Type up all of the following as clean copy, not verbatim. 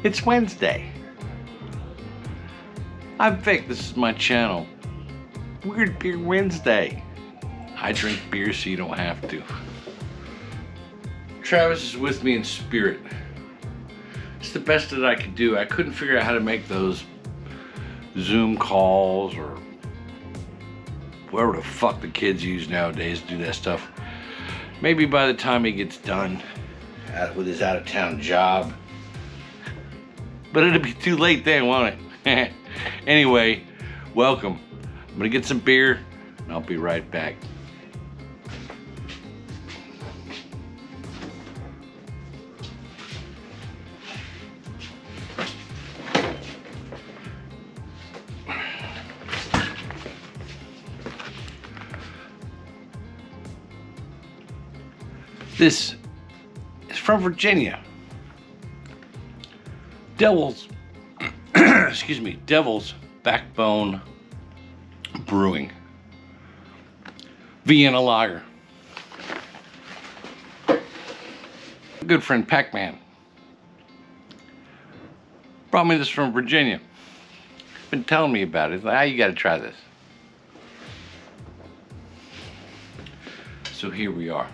It's Wednesday. I'm Vic, this is my channel. Weird Beer Wednesday. I drink beer so you don't have to. Travis is with me in spirit. It's the best that I could do. I couldn't figure out how to make those Zoom calls or whatever the fuck the kids use nowadays to do that stuff. Maybe by the time he gets done with his out-of-town job. But it'll be too late then, won't it? Anyway, welcome. I'm gonna get some beer and I'll be right back. This is from Virginia. Devil's Devil's Backbone Brewing. Vienna Lager. A good friend Pac-Man brought me this from Virginia. Been telling me about it. He's like, you gotta try this. So here we are.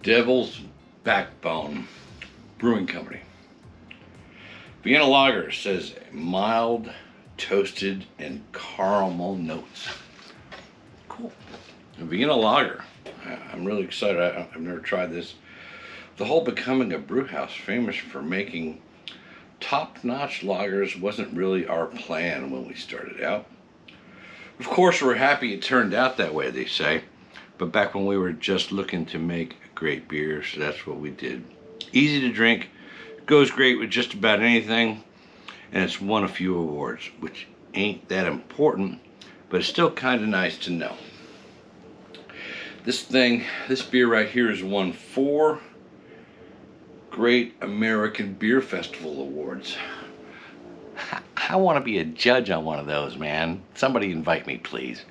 Devil's Backbone Brewing Company. Vienna Lager says mild, toasted, and caramel notes. Cool. Vienna Lager. I'm really excited. I've never tried this. The whole becoming a brew house famous for making top-notch lagers wasn't really our plan when we started out. Of course, we're happy it turned out that way, they say. But back when we were just looking to make great beers, that's what we did. Easy to drink, goes great with just about anything, and it's won a few awards, which ain't that important, but it's still kind of nice to know. This beer right here has won 4 Great American Beer Festival awards. I want to be a judge on one of those, man. Somebody invite me, please.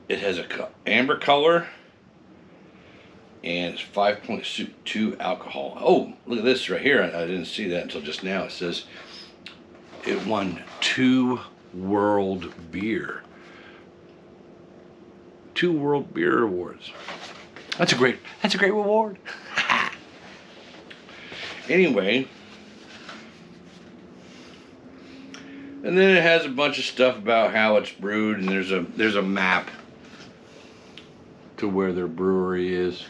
It has a amber color, and it's 5.2 alcohol. Oh, look at this right here. I didn't see that until just now. It says it won 2 World Beer Awards. That's a great reward. Anyway, and then it has a bunch of stuff about how it's brewed, and there's a map to where their brewery is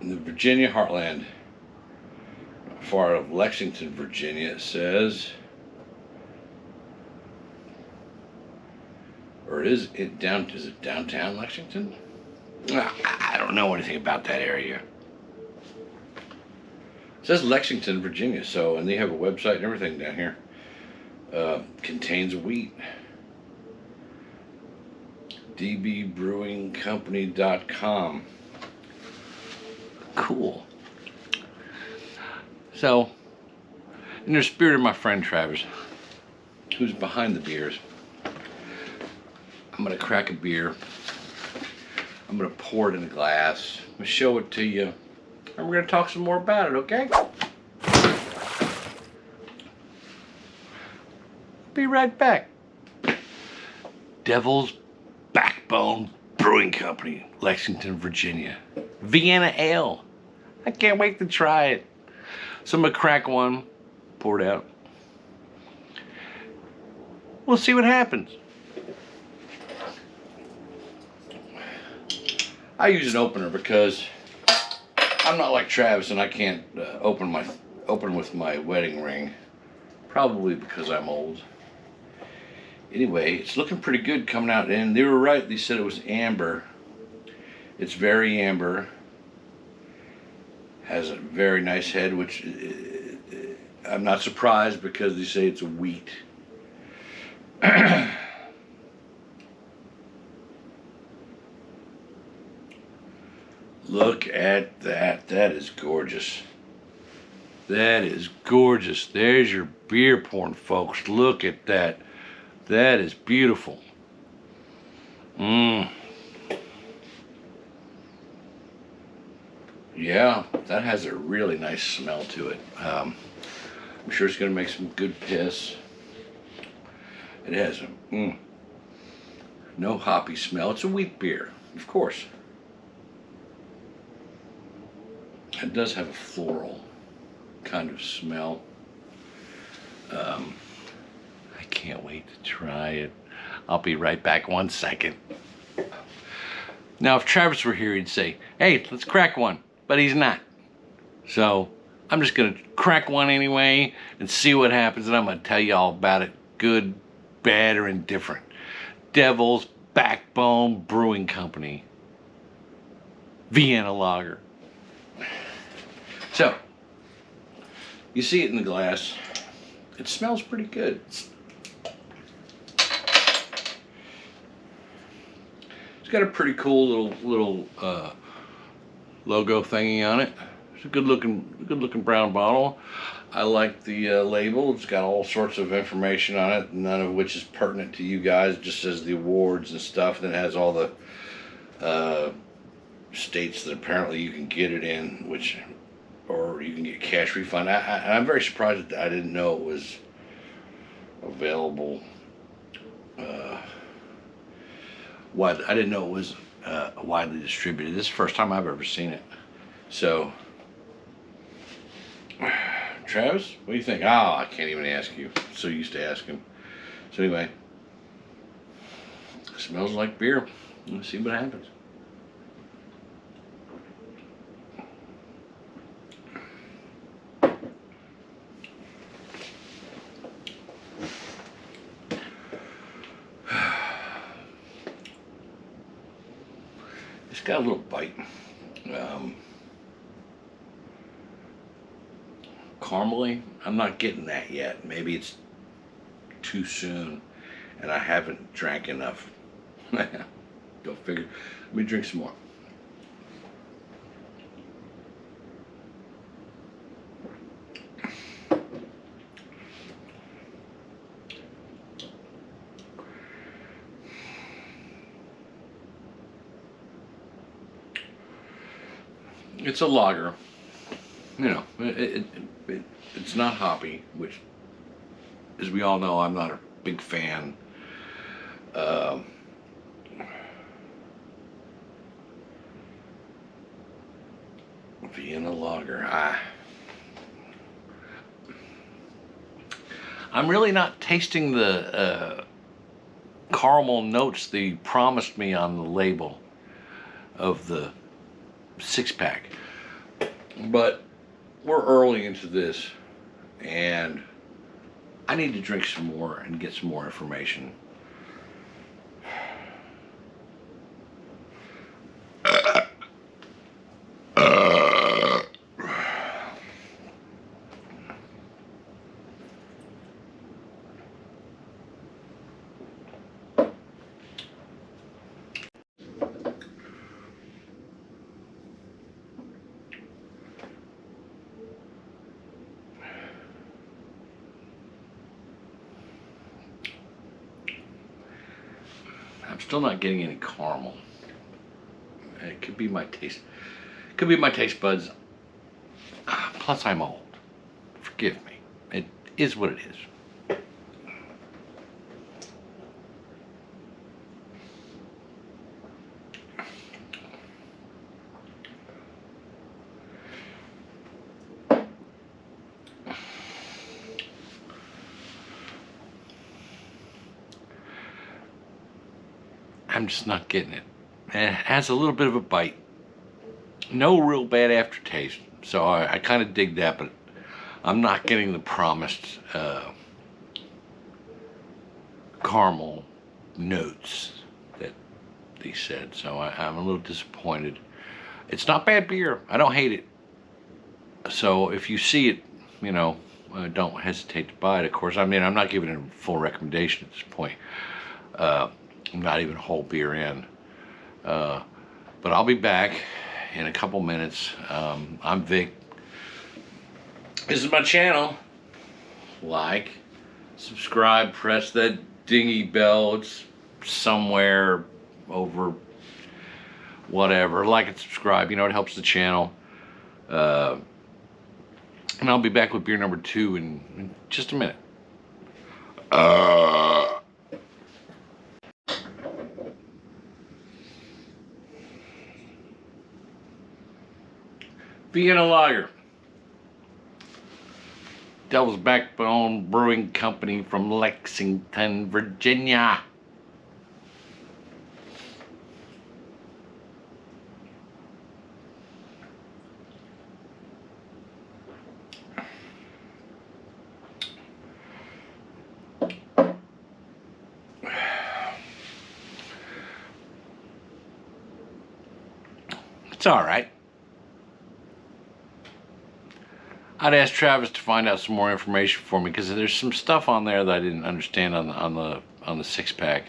in the Virginia heartland, far of Lexington, Virginia. It says, or is it downtown Lexington? I don't know anything about that area. It says Lexington, Virginia, and they have a website and everything down here. Contains wheat. dbbrewingcompany.com. Cool. So, in the spirit of my friend Travis, who's behind the beers, I'm gonna crack a beer. I'm gonna pour it in a glass. I'm gonna show it to you, and we're gonna talk some more about it, okay? Be right back. Devil's Backbone Brewing Company, Lexington, Virginia. Vienna Ale. I can't wait to try it. So I'm gonna crack one, pour it out. We'll see what happens. I use an opener because I'm not like Travis and I can't open with my wedding ring. Probably because I'm old. Anyway, it's looking pretty good coming out, and they were right. They said it was amber. It's very amber. Has a very nice head, which I'm not surprised because they say it's a wheat. Look at that. That is gorgeous. That is gorgeous. There's your beer porn, folks. Look at that. That is beautiful. Mmm. Yeah, that has a really nice smell to it. I'm sure it's going to make some good piss. It has a no hoppy smell. It's a wheat beer, of course. It does have a floral kind of smell. I can't wait to try it. I'll be right back 1 second. Now, if Travis were here, he'd say, hey, let's crack one. But he's not. So I'm just going to crack one anyway and see what happens. And I'm going to tell you all about it. Good, bad, or indifferent. Devil's Backbone Brewing Company. Vienna Lager. So, you see it in the glass. It smells pretty good. It's got a pretty cool little logo thingy on it. It's a good looking brown bottle. I like the label. It's got all sorts of information on it, none of which is pertinent to you guys. It just says the awards and stuff, and it has all the states that apparently you can get it in, or you can get cash refund. I'm very surprised that I didn't know it was available. I didn't know it was widely distributed. This is the first time I've ever seen it. So, Travis, what do you think? Oh, I can't even ask you. I'm so used to asking. So anyway, it smells like beer. Let's see what happens. It's got a little bite. Caramely, I'm not getting that yet. Maybe it's too soon and I haven't drank enough. Go figure. Let me drink some more. It's a lager. You know, it's not hoppy, which, as we all know, I'm not a big fan. Vienna Lager. I'm really not tasting the caramel notes they promised me on the label of the 6-pack. But we're early into this, and I need to drink some more and get some more information. I'm still not getting any caramel. It could be my taste. Could be my taste buds. Plus, I'm old. Forgive me. It is what it is. I'm just not getting it. And it has a little bit of a bite. No real bad aftertaste. So I kind of dig that, but I'm not getting the promised caramel notes that they said. So I'm a little disappointed. It's not bad beer. I don't hate it. So if you see it, you know, don't hesitate to buy it. Of course, I mean, I'm not giving it a full recommendation at this point. I'm not even a whole beer in. But I'll be back in a couple minutes. I'm Vic. This is my channel. Like, subscribe, press that dingy bell. It's somewhere over whatever. Like and subscribe. You know, it helps the channel. And I'll be back with beer number 2 in just a minute. Vienna Lager. Devil's Backbone Brewing Company from Lexington, Virginia. It's all right. I'd ask Travis to find out some more information for me because there's some stuff on there that I didn't understand on the 6-pack.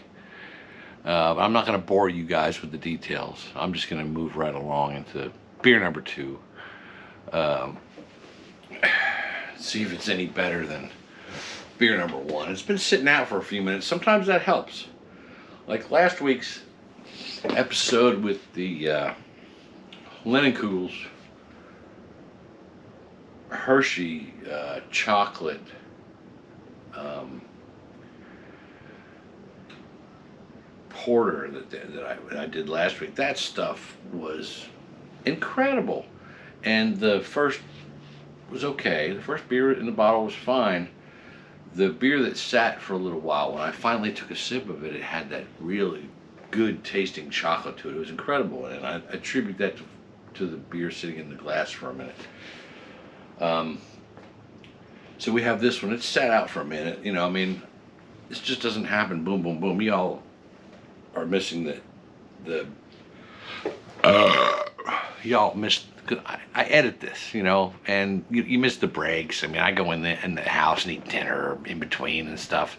I'm not going to bore you guys with the details. I'm just going to move right along into beer number 2. See if it's any better than beer number 1. It's been sitting out for a few minutes. Sometimes that helps. Like last week's episode with the Leinenkugels Hershey chocolate porter that I did last week. That stuff was incredible, and the first was okay. The first beer in the bottle was fine. The beer that sat for a little while, when I finally took a sip of it, it had that really good tasting chocolate to it. It was incredible, and I attribute that to the beer sitting in the glass for a minute. So we have this one. It sat out for a minute. You know, I mean, this just doesn't happen. Boom, boom, boom. Y'all are missing y'all missed. Cause I edit this, you know, and you miss the breaks. I mean, I go in the house and eat dinner in between and stuff.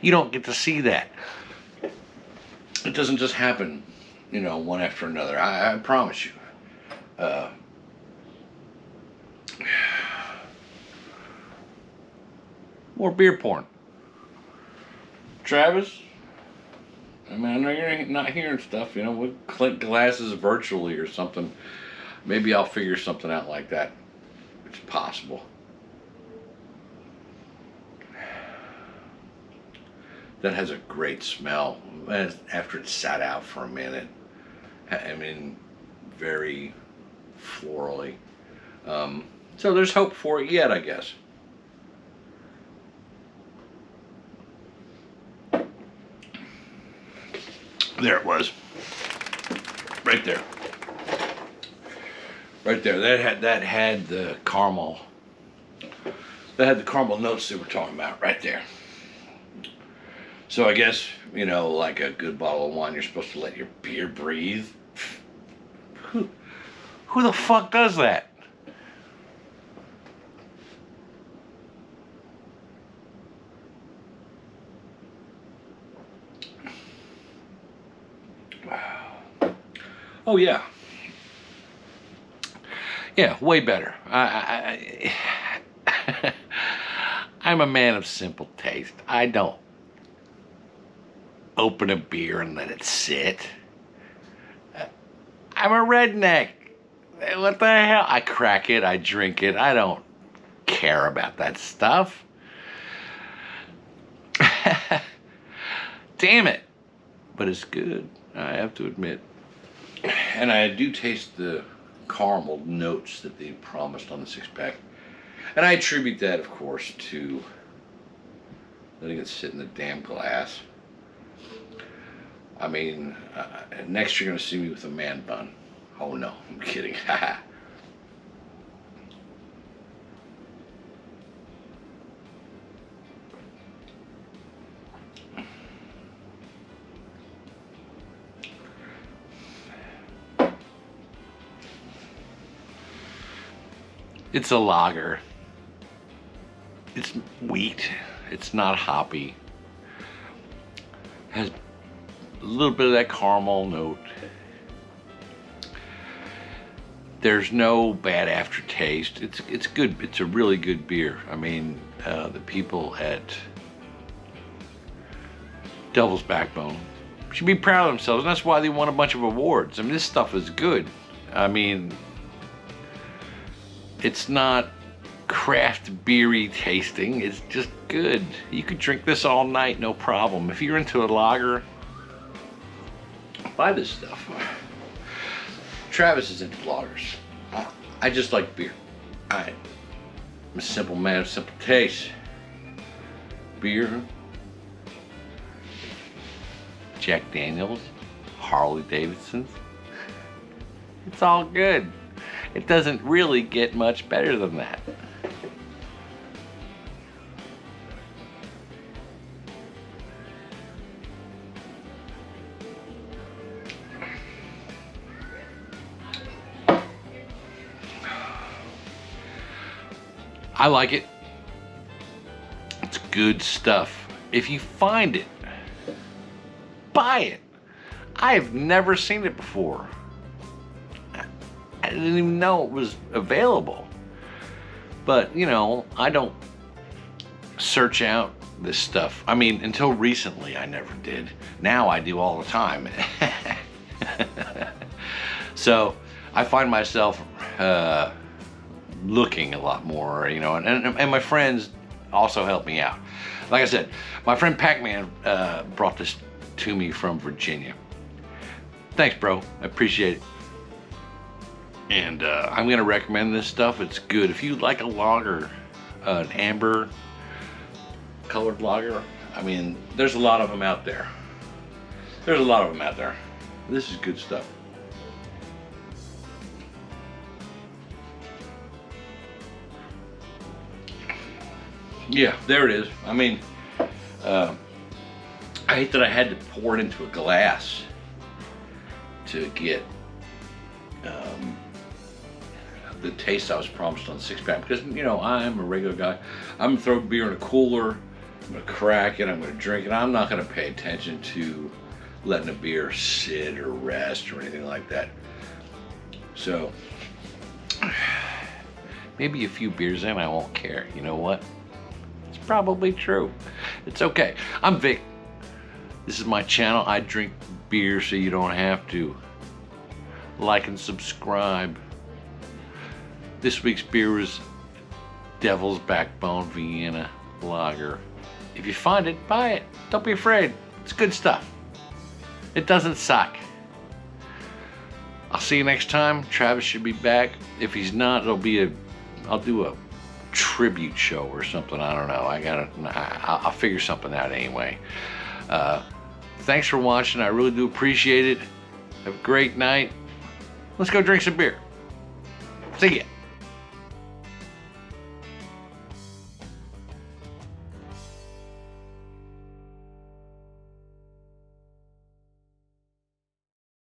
You don't get to see that. It doesn't just happen, you know, one after another. I promise you. More beer porn. Travis, I mean, I know you're not hearing stuff, you know, we'll clink glasses virtually or something. Maybe I'll figure something out like that. It's possible. That has a great smell after it sat out for a minute. I mean, very florally. So there's hope for it yet, I guess. There it was. Right there. Right there. That had the caramel. That had the caramel notes they were talking about right there. So I guess, you know, like a good bottle of wine, you're supposed to let your beer breathe. Who the fuck does that? Oh yeah. Yeah, way better. I'm a man of simple taste. I don't open a beer and let it sit. I'm a redneck. What the hell? I crack it, I drink it. I don't care about that stuff. Damn it. But it's good, I have to admit. And I do taste the caramel notes that they promised on the 6-pack. And I attribute that, of course, to letting it sit in the damn glass. I mean, next you're going to see me with a man bun. Oh no, I'm kidding. It's a lager. It's wheat. It's not hoppy. Has a little bit of that caramel note. There's no bad aftertaste. It's good. It's a really good beer. I mean, the people at Devil's Backbone should be proud of themselves, and that's why they won a bunch of awards. I mean, this stuff is good. I mean, it's not craft beery tasting. It's just good. You could drink this all night, no problem. If you're into a lager, buy this stuff. Travis is into lagers. I just like beer. I'm a simple man of simple taste. Beer, Jack Daniels, Harley Davidsons. It's all good. It doesn't really get much better than that. I like it. It's good stuff. If you find it, buy it. I have never seen it before. I didn't even know it was available. But, you know, I don't search out this stuff. I mean, until recently I never did. Now I do all the time. So I find myself looking a lot more, you know, and my friends also help me out. Like I said, my friend Pac-Man brought this to me from Virginia. Thanks, bro. I appreciate it. And I'm gonna recommend this stuff. It's good. If you like a lager, an amber colored lager, I mean, there's a lot of them out there. There's a lot of them out there. This is good stuff. Yeah, there it is. I mean, I hate that I had to pour it into a glass to get the taste I was promised on the 6-pack, because, you know, I'm a regular guy. I'm gonna throw beer in a cooler, I'm gonna crack it, I'm gonna drink it. I'm not gonna pay attention to letting a beer sit or rest or anything like that. So maybe a few beers in I won't care. You know what? It's probably true. It's okay. I'm Vic. This is my channel. I drink beer so you don't have to. Like and subscribe. This week's beer is Devil's Backbone Vienna Lager. If you find it, buy it. Don't be afraid. It's good stuff. It doesn't suck. I'll see you next time. Travis should be back. If he's not, I'll do a tribute show or something. I don't know. I'll figure something out anyway. Thanks for watching. I really do appreciate it. Have a great night. Let's go drink some beer. See ya.